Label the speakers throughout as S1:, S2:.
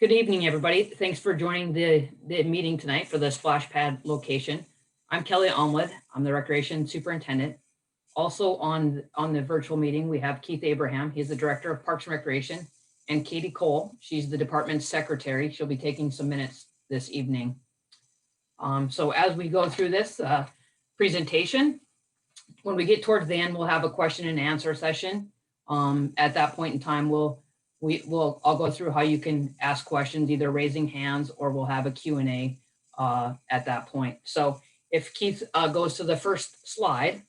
S1: Good evening, everybody. Thanks for joining the meeting tonight for the splash pad location. I'm Kelly Almwood. I'm the Recreation Superintendent. Also on the virtual meeting, we have Keith Abraham. He's the Director of Parks and Recreation, and Katie Cole. She's the Department's Secretary. She'll be taking some minutes this evening. So as we go through this presentation, when we get towards the end, we'll have a question and answer session. At that point in time, I'll go through how you can ask questions, either raising hands or we'll have a Q&A at that point. So if Keith goes to the first slide.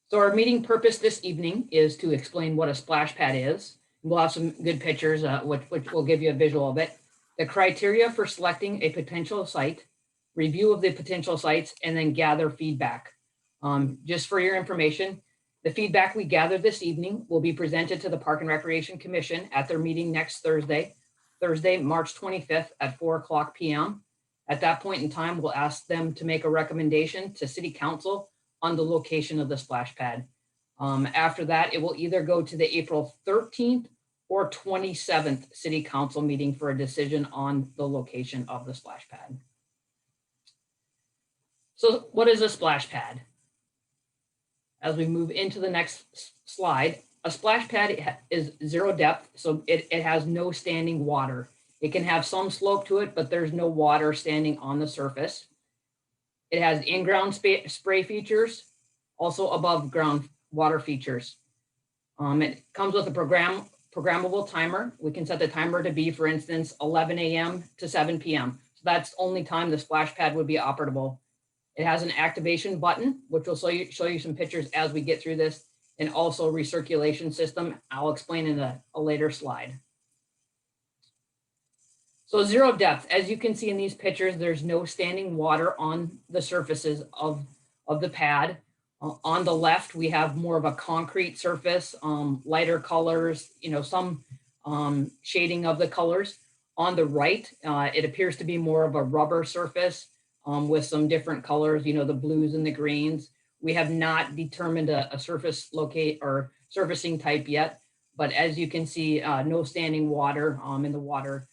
S1: So our meeting purpose this evening is to explain what a splash pad is. We'll have some good pictures, which will give you a visual of it. The criteria for selecting a potential site, review of the potential sites, and then gather feedback. Just for your information, the feedback we gathered this evening will be presented to the Park and Recreation Commission at their meeting next Thursday, March 25th at 4:00 p.m. At that point in time, we'll ask them to make a recommendation to City Council on the location of the splash pad. After that, it will either go to the April 13th or 27th City Council meeting for a decision on the location of the splash pad. So what is a splash pad? As we move into the next slide, a splash pad is zero depth, so it has no standing water. It can have some slope to it, but there's no water standing on the surface. It has in-ground spray features, also above ground water features. It comes with a programmable timer. We can set the timer to be, for instance, 11 a.m. to 7 p.m. So that's the only time the splash pad would be operable. It has an activation button, which will show you some pictures as we get through this, and also a recirculation system. I'll explain in a later slide. So zero depth, as you can see in these pictures, there's no standing water on the surfaces of the pad. On the left, we have more of a concrete surface, lighter colors, some shading of the colors. On the right, it appears to be more of a rubber surface with some different colors, the blues and the greens. We have not determined a surface locate or surfacing type yet, but as you can see, no standing water, and the water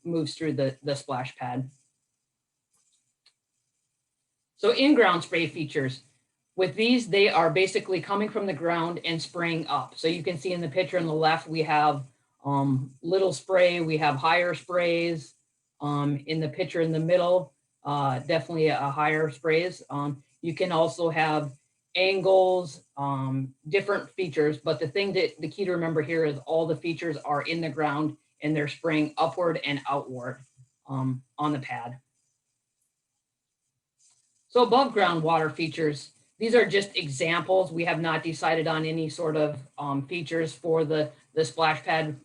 S1: moves through the splash pad. So in-ground spray features. With these, they are basically coming from the ground and spraying up. So you can see in the picture on the left, we have little spray, we have higher sprays. In the picture in the middle, definitely a higher sprays. You can also have angles, different features, but the key to remember here is all the features are in the ground and they're spraying upward and outward on the pad. So above ground water features, these are just examples. We have not decided on any sort of features for the splash pad.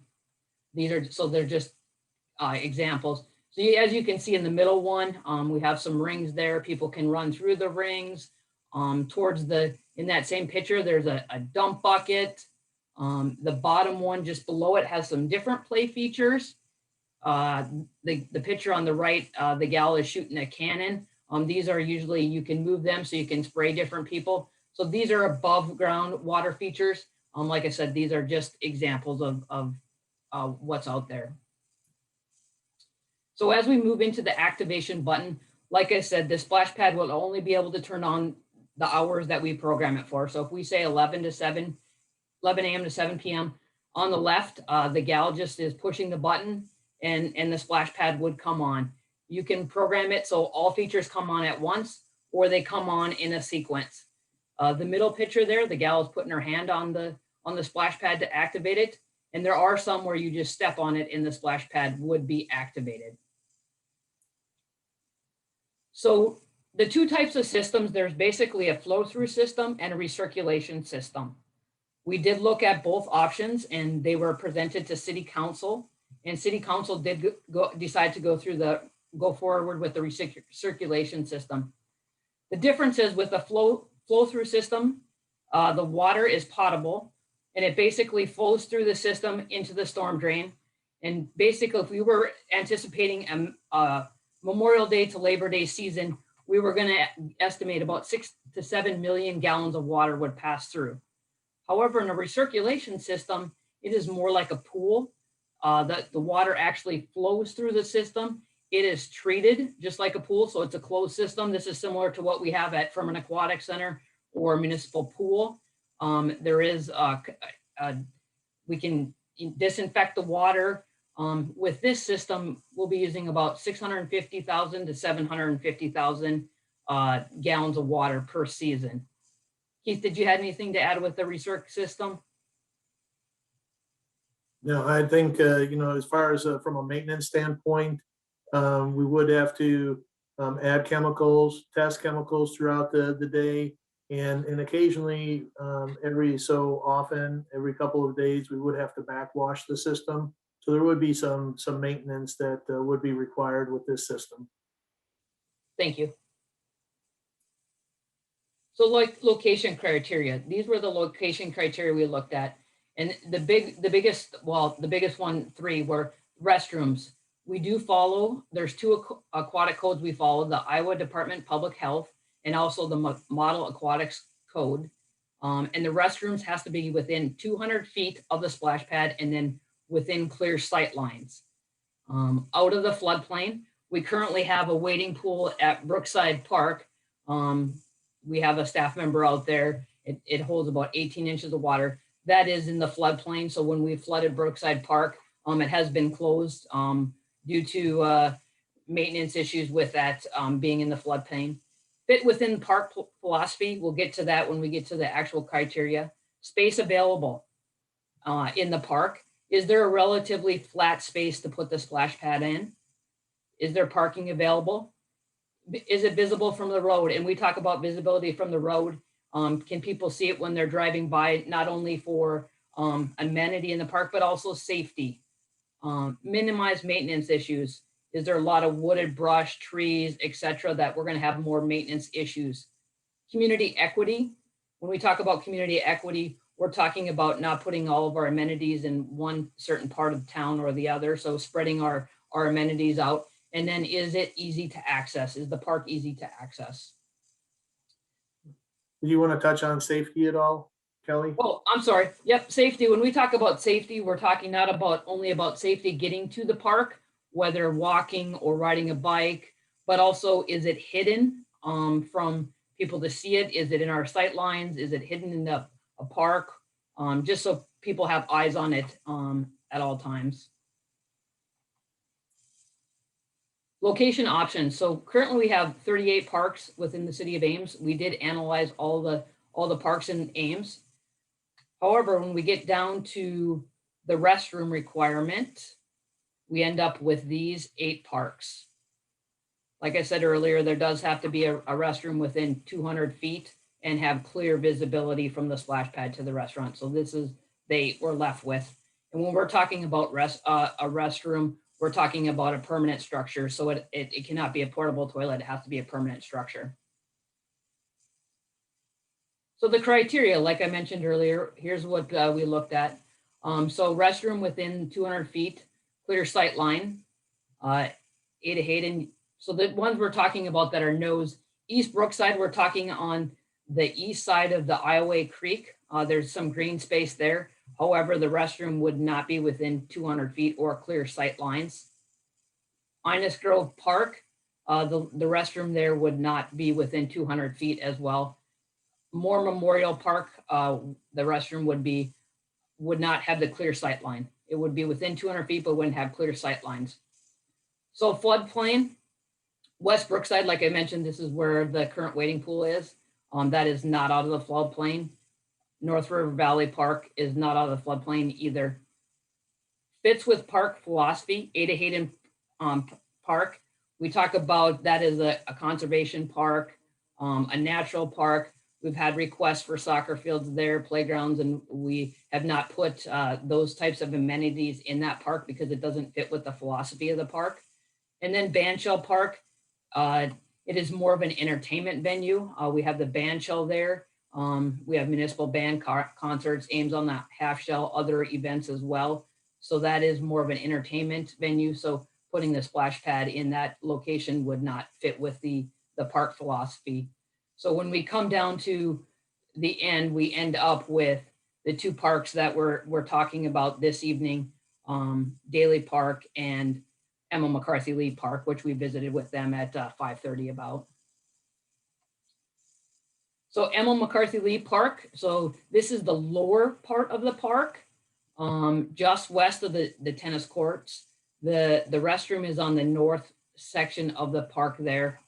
S1: They're just examples. So as you can see in the middle one, we have some rings there. People can run through the rings. In that same picture, there's a dump bucket. The bottom one just below it has some different play features. The picture on the right, the gal is shooting a cannon. These are usually, you can move them so you can spray different people. So these are above ground water features. Like I said, these are just examples of what's out there. So as we move into the activation button, like I said, the splash pad will only be able to turn on the hours that we program it for. So if we say 11 a.m. to 7 p.m. on the left, the gal just is pushing the button and the splash pad would come on. You can program it so all features come on at once or they come on in a sequence. The middle picture there, the gal is putting her hand on the splash pad to activate it. And there are some where you just step on it and the splash pad would be activated. So the two types of systems, there's basically a flow through system and a recirculation system. We did look at both options and they were presented to City Council, and City Council did decide to go forward with the recirculation system. The difference is with the flow through system, the water is potable and it basically flows through the system into the storm drain. And basically, if we were anticipating a Memorial Day to Labor Day season, we were going to estimate about 6 to 7 million gallons of water would pass through. However, in a recirculation system, It is more like a pool. The water actually flows through the system. It is treated just like a pool, so it's a closed system. This is similar to what we have from an aquatic center or municipal pool. There is we can disinfect the water. With this system, we'll be using about 650,000 to 750,000 gallons of water per season. Keith, did you have anything to add with the recirc system?
S2: No, I think, as far as from a maintenance standpoint, we would have to add chemicals, test chemicals throughout the day. And occasionally, every so often, every couple of days, we would have to backwash the system. So there would be some maintenance that would be required with this system.
S1: Thank you. So like location criteria, these were the location criteria we looked at. And the biggest one, 3, were restrooms. We do follow, there's 2 aquatic codes we follow, the Iowa Department of Public Health and also the Model Aquatics Code. And the restrooms has to be within 200 feet of the splash pad and then within clear sight lines. Out of the floodplain, we currently have a wading pool at Brookside Park. We have a staff member out there. It holds about 18 inches of water. That is in the floodplain. So when we flooded Brookside Park, it has been closed due to maintenance issues with that being in the floodplain. Fit within park philosophy, we'll get to that when we get to the actual criteria. Space available in the park. Is there a relatively flat space to put the splash pad in? Is there parking available? Is it visible from the road? And we talk about visibility from the road. Can people see it when they're driving by, not only for amenity in the park, but also safety? Minimize maintenance issues. Is there a lot of wooded brush, trees, etc., that we're going to have more maintenance issues? Community equity. When we talk about community equity, we're talking about not putting all of our amenities in one certain part of town or the other. So spreading our amenities out. And then, is it easy to access? Is the park easy to access?
S2: Do you want to touch on safety at all, Kelly?
S1: Oh, I'm sorry. Yep, safety. When we talk about safety, we're talking not only about safety getting to the park, whether walking or riding a bike, but also, is it hidden from people to see it? Is it in our sight lines? Is it hidden in a park? Just so people have eyes on it at all times. Location options. So currently we have 38 parks within the city of Ames. We did analyze all the parks in Ames. However, when we get down to the restroom requirement, we end up with these 8 parks. Like I said earlier, there does have to be a restroom within 200 feet and have clear visibility from the splash pad to the restaurant. So this is we're left with. And when we're talking about a restroom, we're talking about a permanent structure. So it cannot be a portable toilet. It has to be a permanent structure. So the criteria, like I mentioned earlier, here's what we looked at. So restroom within 200 feet, clear sight line, Ada Hayden. So the ones we're talking about that are no's, East Brookside, we're talking on the east side of the Iowa Creek. There's some green space there. However, the restroom would not be within 200 feet or clear sight lines. Innis Grove Park, the restroom there would not be within 200 feet as well. Moore Memorial Park, the restroom would not have the clear sight line. It would be within 200 feet, but wouldn't have clear sight lines. So floodplain, West Brookside, like I mentioned, this is where the current wading pool is. That is not out of the floodplain. North River Valley Park is not out of the floodplain either. Fits with park philosophy, Ada Hayden Park. We talk about that as a conservation park, a natural park. We've had requests for soccer fields there, playgrounds, and we have not put those types of amenities in that park because it doesn't fit with the philosophy of the park. And then Bandshell Park, it is more of an entertainment venue. We have the Bandshell there. We have municipal band concerts, Ames on the half shell, other events as well. So that is more of an entertainment venue. So putting the splash pad in that location would not fit with the park philosophy. So when we come down to the end, we end up with the two parks that we're talking about this evening, Daley Park and Emma McCarthy Lee Park, which we visited with them at 5:30 about. So Emma McCarthy Lee Park. So this is the lower part of the park, just west of the tennis courts. The restroom is on the north section of the park there.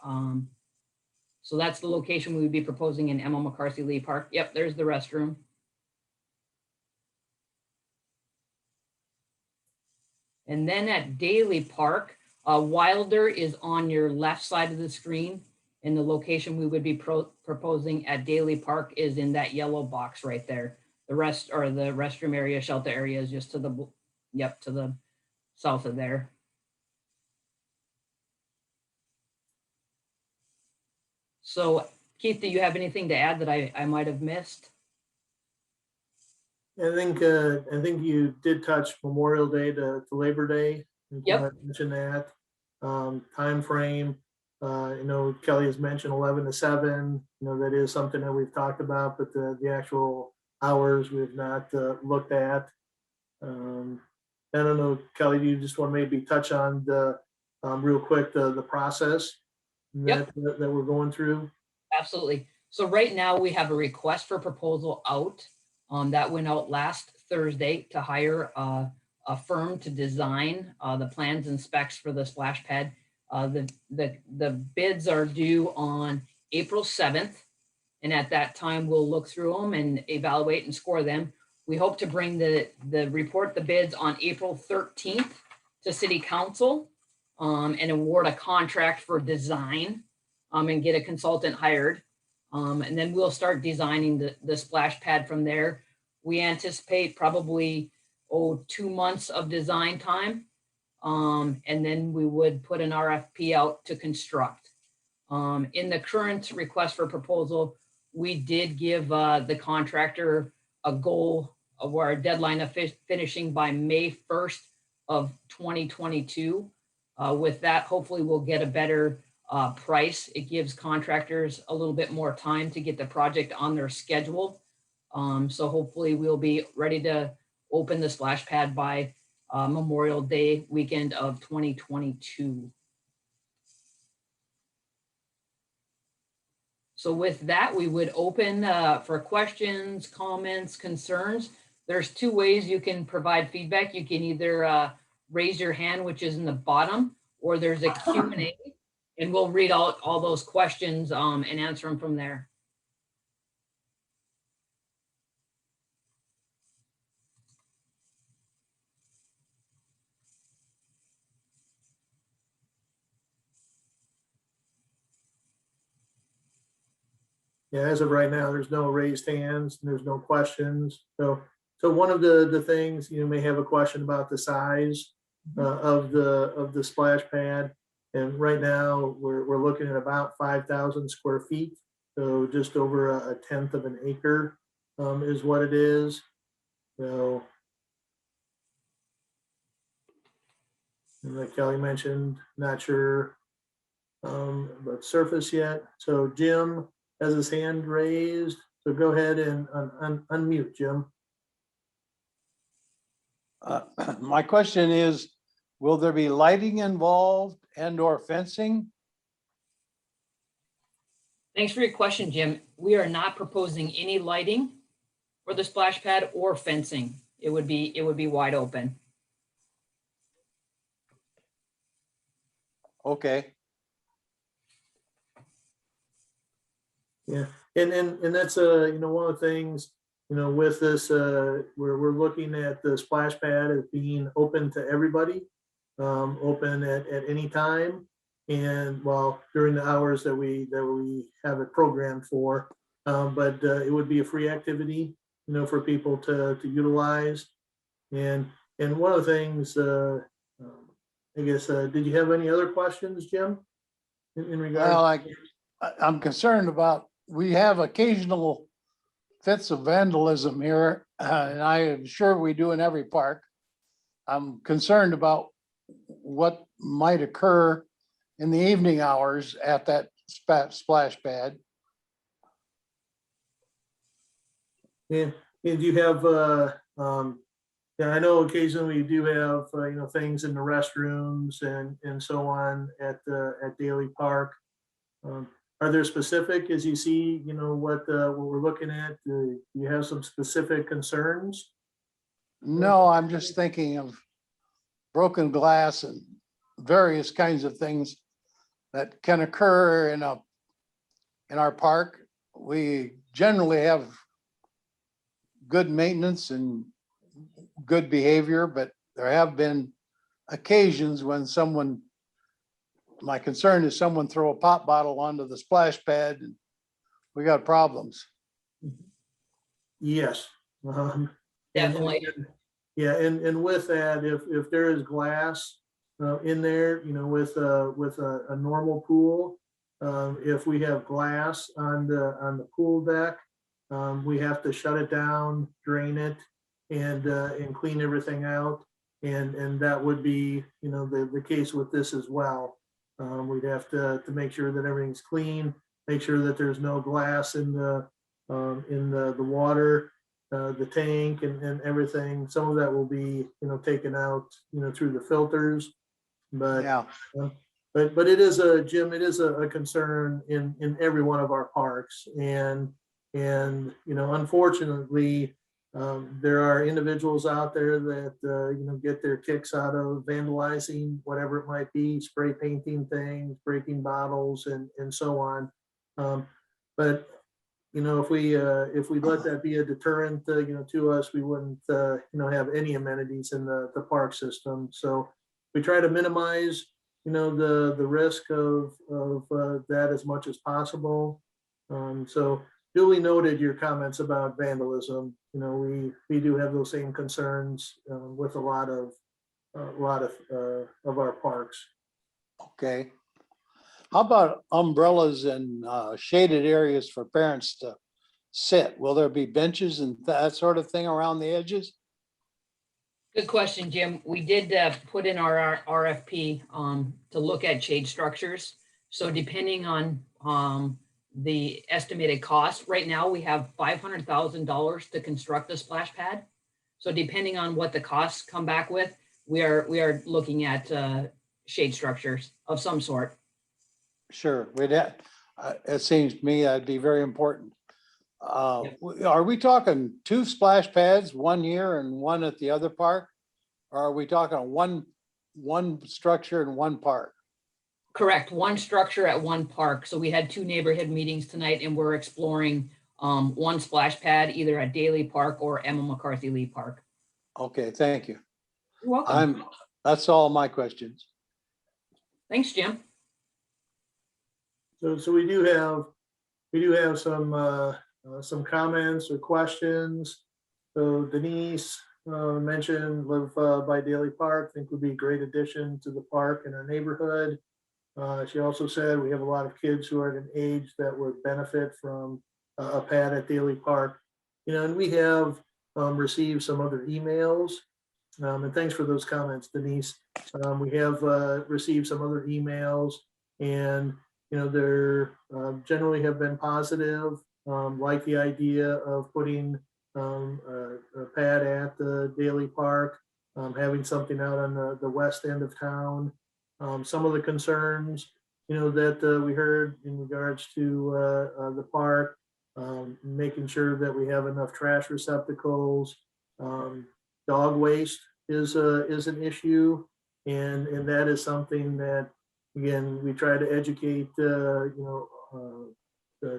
S1: So that's the location we would be proposing in Emma McCarthy Lee Park. Yep, there's the restroom. And then at Daley Park, Wilder is on your left side of the screen. And the location we would be proposing at Daley Park is in that yellow box right there. The restroom area, shelter area is just to the, yep, to the south of there. So Keith, do you have anything to add that I might have missed?
S2: I think you did touch Memorial Day to Labor Day.
S1: Yep.
S2: You mentioned that time frame. You know, Kelly has mentioned 11 to 7. You know, that is something that we've talked about, but the actual hours we've not looked at. I don't know, Kelly, do you just want to maybe touch on the real quick the process that we're going through?
S1: Absolutely. So right now we have a request for proposal out that went out last Thursday to hire a firm to design the plans and specs for the splash pad. The bids are due on April 7th. And at that time, we'll look through them and evaluate and score them. We hope to bring the bids on April 13th to City Council and award a contract for design and get a consultant hired. And then we'll start designing the splash pad from there. We anticipate probably 2 months of design time. And then we would put an RFP out to construct. In the current request for proposal, we did give the contractor a goal of our deadline of finishing by May 1st of 2022. With that, hopefully we'll get a better price. It gives contractors a little bit more time to get the project on their schedule. So hopefully we'll be ready to open the splash pad by Memorial Day weekend of 2022. So with that, we would open for questions, comments, concerns. There's 2 ways you can provide feedback. You can either raise your hand, which is in the bottom, or there's a Q&A, and we'll read out all those questions and answer them from there.
S2: Yeah, as of right now, there's no raised hands, and there's no questions. So one of the things, you may have a question about the size of the splash pad. And right now we're looking at about 5,000 square feet. So just over a 1/10 of an acre is what it is. So, and like Kelly mentioned, not sure about surface yet. So Jim has his hand raised. So go ahead and unmute, Jim.
S3: My question is, will there be lighting involved and or fencing?
S1: Thanks for your question, Jim. We are not proposing any lighting for the splash pad or fencing. It would be wide open.
S3: Okay.
S2: Yeah, and that's one of the things, with this we're looking at the splash pad as being open to everybody, open at any time, and during the hours that we have it programmed for, but it would be a free activity, for people to utilize, and one of the things, I guess, did you have any other questions, Jim? In regard?
S3: Well, I'm concerned about, we have occasional fits of vandalism here, and I am sure we do in every park. I'm concerned about what might occur in the evening hours at that splash pad.
S2: Yeah, And you have, yeah, I know occasionally you do have, things in the restrooms and so on at Daley Park. Um, Are there specific, as you see, what we're looking at, do you have some specific concerns?
S3: No, I'm just thinking of broken glass and various kinds of things that can occur in our park. We generally have good maintenance and good behavior, but there have been occasions when my concern is someone throw a pop bottle onto the splash pad and we got problems.
S2: Yes. And-
S1: Definitely.
S2: Yeah, and with that, if there is glass in there, with a normal pool, if we have glass on the pool deck, we have to shut it down, drain it, and clean everything out. And that would be, the case with this as well. We'd have to make sure that everything's clean, make sure that there's no glass in the water, the tank and everything. Some of that will be, taken out, through the filters. But
S3: Yeah,
S2: but it is Jim, it is a concern in every one of our parks. And unfortunately, there are individuals out there that get their kicks out of vandalizing, whatever it might be, spray painting things, breaking bottles, and so on. But if we let that be a deterrent, to us, we wouldn't, have any amenities in the park system. So we try to minimize, the risk of that as much as possible. So duly noted your comments about vandalism. We do have those same concerns with a lot of our parks.
S3: okay. How about umbrellas and shaded areas for parents to sit? Will there be benches and that sort of thing around the edges?
S1: Good question, Jim. We did put in our RFP to look at shade structures. So depending on the estimated cost, right now we have $500,000 to construct the splash pad. So depending on what the costs come back with, we are looking at shade structures of some sort.
S3: Sure, it seems to me that'd be very important. Are we talking 2 splash pads, one here and one at the other park? Or are we talking one structure in one park?
S1: Correct. One structure at one park. So we had 2 neighborhood meetings tonight and we're exploring one splash pad either at Daley Park or Emma McCarthy Lee Park.
S3: Okay, thank you.
S1: You're welcome.
S3: That's all my questions.
S1: Thanks, Jim.
S2: So we do have some comments or questions. So Denise mentioned live by Daley Park, think would be a great addition to the park in our neighborhood. She also said we have a lot of kids who are at an age that would benefit from a pad at Daley Park. And we have received some other emails. And thanks for those comments, Denise. We have received some other emails, and they're generally have been positive, like the idea of putting a pad at the Daley Park, having something out on the west end of town. Some of the concerns, that we heard in regards to the park, making sure that we have enough trash receptacles. Dog waste is an issue, and that is something that, again, we try to educate the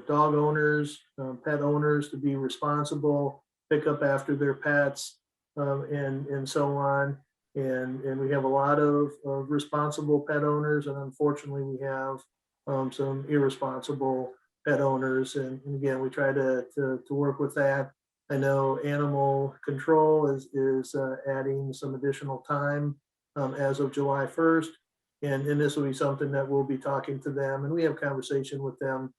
S2: dog owners, pet owners to be responsible, pick up after their pets, and so on. And we have a lot of responsible pet owners, and unfortunately we have some irresponsible pet owners. And again, we try to work with that. I know animal control is adding some additional time as of July 1st. And this will be something that we'll be talking to them, and we have conversation with them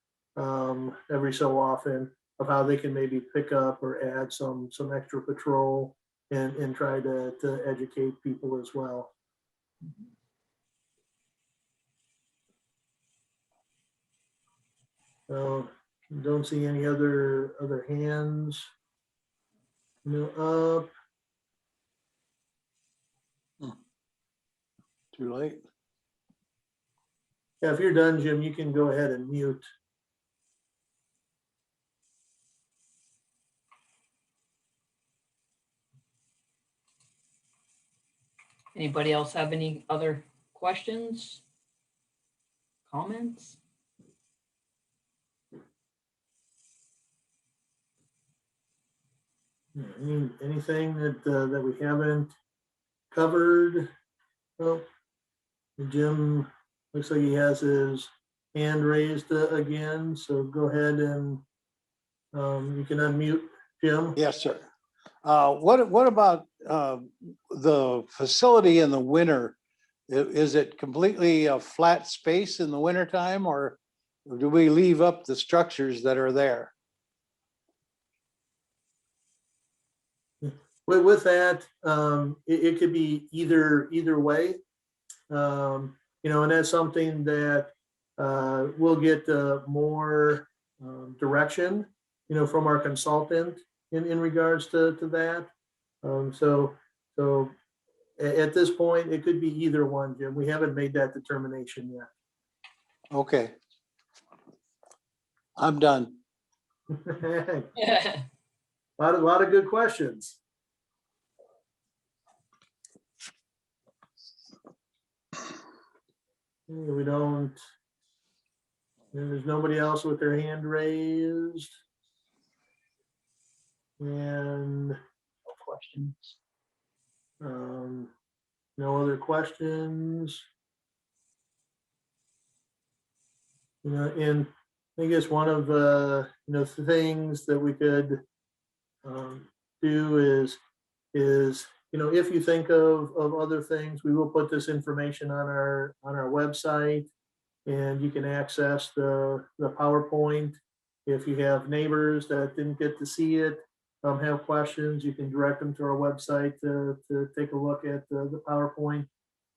S2: every so often of how they can maybe pick up or add some extra patrol and try to educate people as well. So don't see any other hands. Up.
S3: Too late.
S2: Yeah, if you're done, Jim, you can go ahead and mute.
S1: Anybody else have any other questions? Comments?
S2: Anything that we haven't covered? Oh, Jim looks like he has his hand raised again, so go ahead and you can unmute, Jim.
S3: Yes, sir. What about the facility in the winter? Is it completely a flat space in the wintertime, or do we leave up the structures that are there?
S2: With that, it could be either way. And that's something that we'll get more direction, from our consultant in regards to that. So at this point, it could be either one, Jim. We haven't made that determination yet.
S3: Okay. I'm done.
S1: Yeah.
S2: A lot of good questions. We don't, there's nobody else with their hand raised. And
S1: No questions.
S2: no other questions. And I guess one of the things that we could do is if you think of other things, we will put this information on our website, and you can access the PowerPoint. If you have neighbors that didn't get to see it, have questions, you can direct them to our website to take a look at the PowerPoint.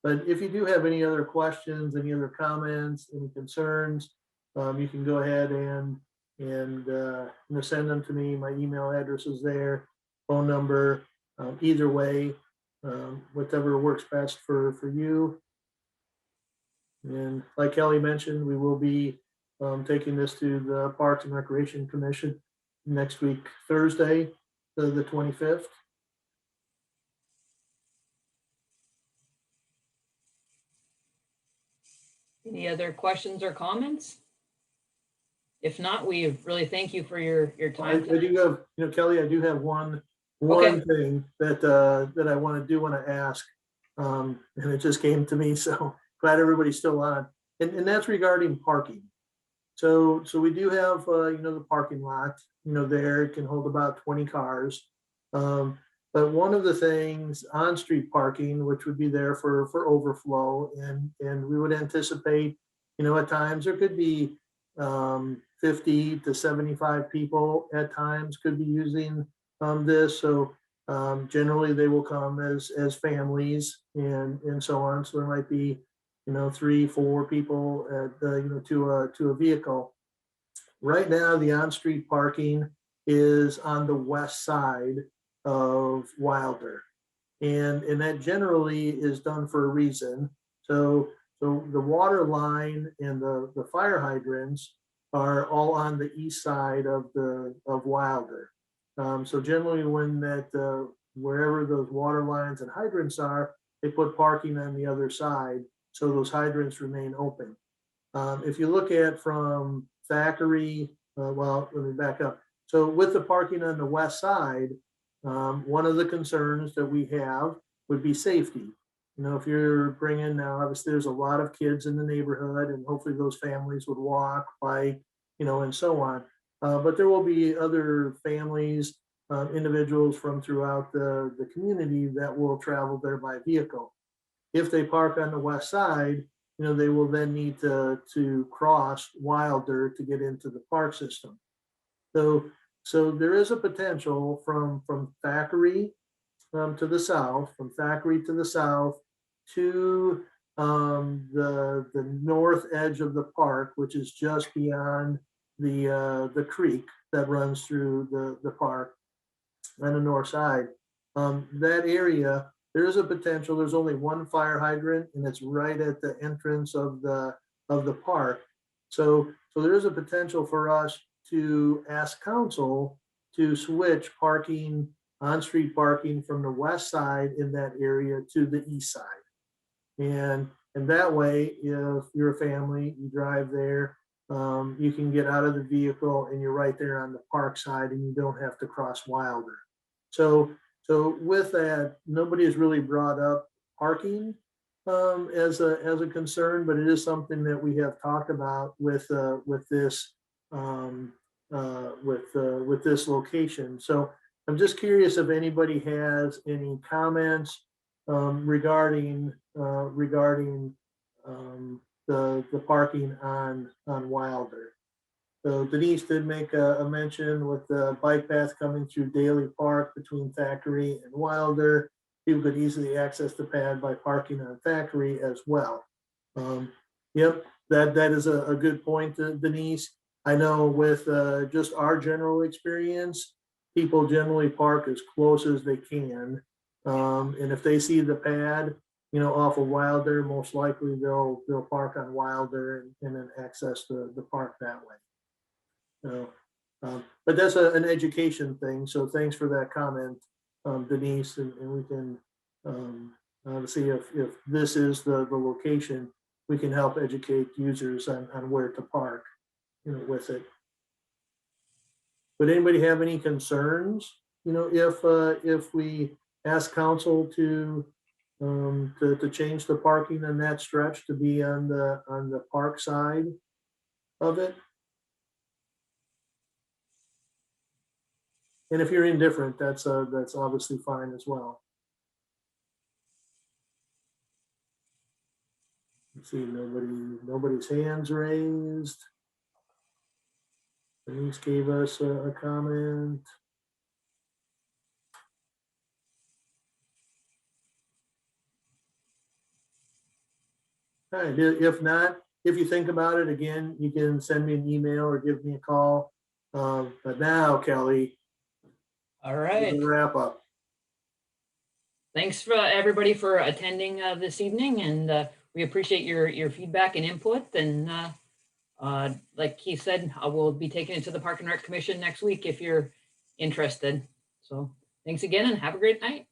S2: But if you do have any other questions, any other comments, any concerns, you can go ahead and send them to me. My email address is there, phone number, either way, whatever works best for you. And like Kelly mentioned, we will be taking this to the Parks and Recreation Commission next week, Thursday, the 25th.
S1: Any other questions or comments? If not, we really thank you for your time.
S2: I do have, Kelly, I do have one thing that I want to ask, and it just came to me, so glad everybody's still on, and that's regarding parking. So we do have the parking lot, there, it can hold about 20 cars. But one of the things, on-street parking, which would be there for overflow, and we would anticipate, at times there could be 50 to 75 people at times could be using this. So generally they will come as families and so on. So there might be 3-4 people at to a vehicle. Right now, the on-street parking is on the west side of Wilder, and that generally is done for a reason. So the water line and the fire hydrants are all on the east side of Wilder. So generally, when wherever those water lines and hydrants are, they put parking on the other side, so those hydrants remain open. If you look at from Thackeray, well, let me back up. So with the parking on the west side, one of the concerns that we have would be safety. If you're bringing, now obviously there's a lot of kids in the neighborhood, and hopefully those families would walk, bike, and so on. But there will be other families, individuals from throughout the community that will travel there by vehicle. If they park on the west side, they will then need to cross Wilder to get into the park system. So there is a potential from Thackeray to the south, to the north edge of the park, which is just beyond the creek that runs through the park. on the north side, that area, there is a potential, there's only one fire hydrant and it's right at the entrance of the park. So there is a potential for us to ask council to switch parking, on-street parking from the west side in that area to the east side. And that way, if you're a family, you drive there, you can get out of the vehicle and you're right there on the park side and you don't have to cross Wilder. So with that, nobody has really brought up parking as a concern, but it is something that we have talked about with this location. So I'm just curious if anybody has any comments regarding the parking on Wilder. So Denise did make a mention with the bike path coming through Daley Park between Thackeray and Wilder. People could easily access the pad by parking on Thackeray as well. Yep, that is a good point, Denise. I know with just our general experience, people generally park as close as they can. And if they see the pad, off of Wilder, most likely they'll park on Wilder and then access the park that way. But that's an education thing. So thanks for that comment, Denise, and we can see if this is the location, we can help educate users on where to park, with it. Would anybody have any concerns, if we ask council to change the parking on that stretch to be on the park side of it? And if you're indifferent, that's obviously fine as well. Let's see, nobody's hands raised. Denise gave us a comment. All right, if not, if you think about it again, you can send me an email or give me a call. But now, Kelly.
S1: All right.
S2: Wrap up.
S1: Thanks for everybody for attending this evening, and we appreciate your feedback and input. And like Keith said, I will be taking it to the Park and Rec Commission next week if you're interested. So thanks again and have a great night.